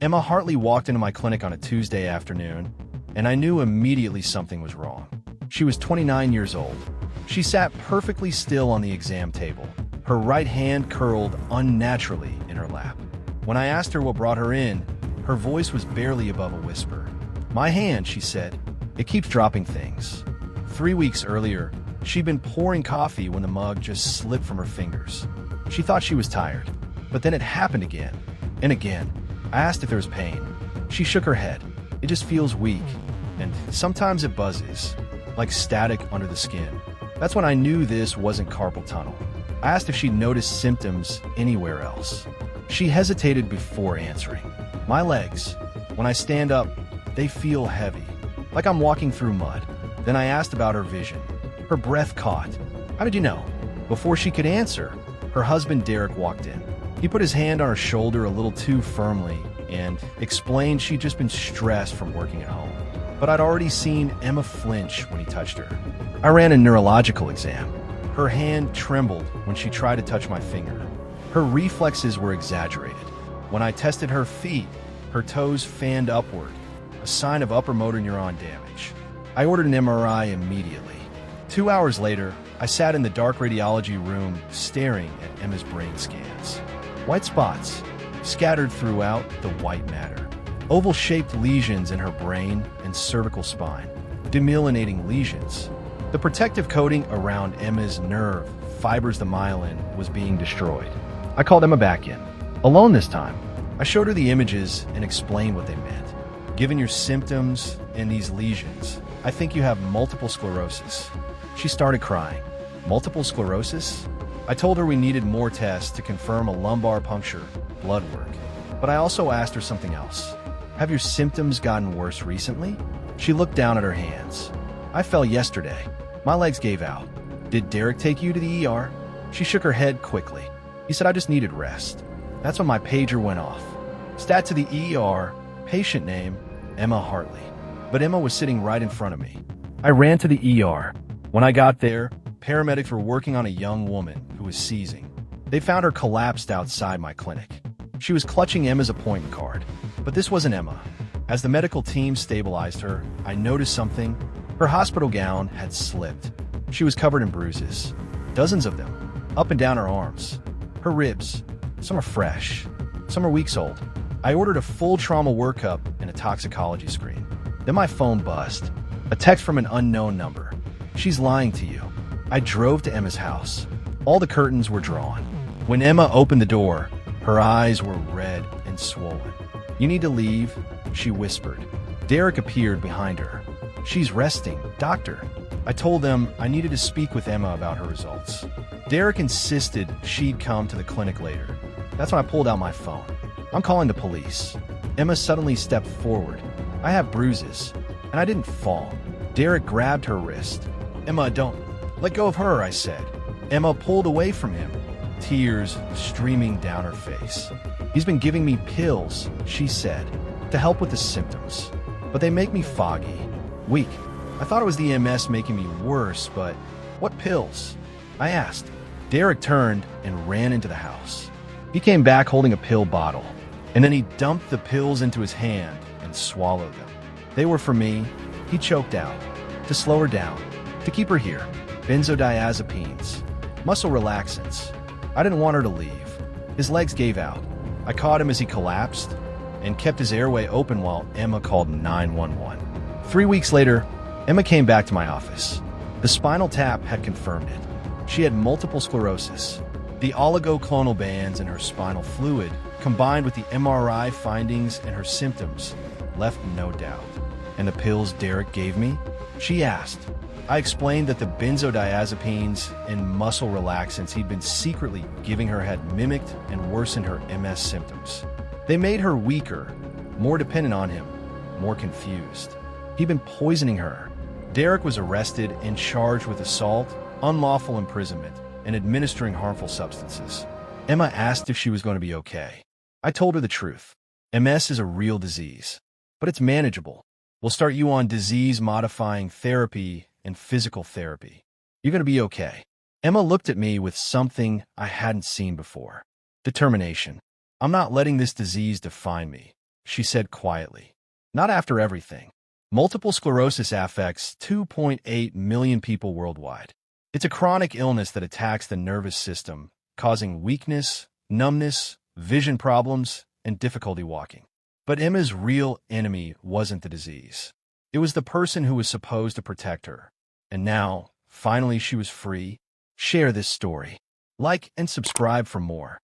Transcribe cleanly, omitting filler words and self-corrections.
Emma Hartley walked into my clinic on a Tuesday afternoon, and I knew immediately something was wrong. She was 29 years old. She sat perfectly still on the exam table, her right hand curled unnaturally in her lap. When I asked her what brought her in, her voice was barely above a whisper. "My hand," she said. "It keeps dropping things." 3 weeks earlier, she'd been pouring coffee when the mug just slipped from her fingers. She thought she was tired, but then it happened again and again. I asked if there was pain. She shook her head. "It just feels weak, and sometimes it buzzes, like static under the skin." That's when I knew this wasn't carpal tunnel. I asked if she'd noticed symptoms anywhere else. She hesitated before answering. "My legs, when I stand up, they feel heavy, like I'm walking through mud." Then I asked about her vision. Her breath caught. "How did you know?" Before she could answer, her husband Derek walked in. He put his hand on her shoulder a little too firmly and explained she'd just been stressed from working at home. But I'd already seen Emma flinch when he touched her. I ran a neurological exam. Her hand trembled when she tried to touch my finger. Her reflexes were exaggerated. When I tested her feet, her toes fanned upward, a sign of upper motor neuron damage. I ordered an MRI immediately. 2 hours later, I sat in the dark radiology room staring at Emma's brain scans. White spots scattered throughout the white matter. Oval-shaped lesions in her brain and cervical spine. Demyelinating lesions. The protective coating around Emma's nerve fibers, the myelin, was being destroyed. I called Emma back in. Alone this time. I showed her the images and explained what they meant. "Given your symptoms and these lesions, I think you have multiple sclerosis." She started crying. "Multiple sclerosis?" I told her we needed more tests to confirm a lumbar puncture, blood work. But I also asked her something else. "Have your symptoms gotten worse recently?" She looked down at her hands. "I fell yesterday. My legs gave out." "Did Derek take you to the ER?" She shook her head quickly. "He said I just needed rest." That's when my pager went off. Stat to the ER, patient name, Emma Hartley. But Emma was sitting right in front of me. I ran to the ER. When I got there, paramedics were working on a young woman who was seizing. They found her collapsed outside my clinic. She was clutching Emma's appointment card. But this wasn't Emma. As the medical team stabilized her, I noticed something. Her hospital gown had slipped. She was covered in bruises. Dozens of them. Up and down her arms. Her ribs. Some are fresh. Some are weeks old. I ordered a full trauma workup and a toxicology screen. Then my phone buzzed. A text from an unknown number. "She's lying to you." I drove to Emma's house. All the curtains were drawn. When Emma opened the door, her eyes were red and swollen. "You need to leave," she whispered. Derek appeared behind her. "She's resting, doctor." I told them I needed to speak with Emma about her results. Derek insisted she'd come to the clinic later. That's when I pulled out my phone. "I'm calling the police." Emma suddenly stepped forward. "I have bruises, and I didn't fall." Derek grabbed her wrist. "Emma, don't let go of her," I said. Emma pulled away from him, tears streaming down her face. "He's been giving me pills," she said, "to help with the symptoms. But they make me foggy, weak. I thought it was the MS making me worse, but what pills?" I asked. Derek turned and ran into the house. He came back holding a pill bottle, and then he dumped the pills into his hand and swallowed them. "They were for me," he choked out. "To slow her down, to keep her here. Benzodiazepines, muscle relaxants. I didn't want her to leave." His legs gave out. I caught him as he collapsed and kept his airway open while Emma called 911. 3 weeks later, Emma came back to my office. The spinal tap had confirmed it. She had multiple sclerosis. The oligoclonal bands in her spinal fluid, combined with the MRI findings and her symptoms, left no doubt. "And the pills Derek gave me?" she asked. I explained that the benzodiazepines and muscle relaxants he'd been secretly giving her had mimicked and worsened her MS symptoms. They made her weaker, more dependent on him, more confused. He'd been poisoning her. Derek was arrested and charged with assault, unlawful imprisonment, and administering harmful substances. Emma asked if she was going to be okay. I told her the truth. MS is a real disease, but it's manageable. We'll start you on disease-modifying therapy and physical therapy. You're going to be okay. Emma looked at me with something I hadn't seen before. Determination. "I'm not letting this disease define me," she said quietly. Not after everything. Multiple sclerosis affects 2.8 million people worldwide. It's a chronic illness that attacks the nervous system, causing weakness, numbness, vision problems, and difficulty walking. But Emma's real enemy wasn't the disease. It was the person who was supposed to protect her. And now, finally she was free. Share this story. Like and subscribe for more.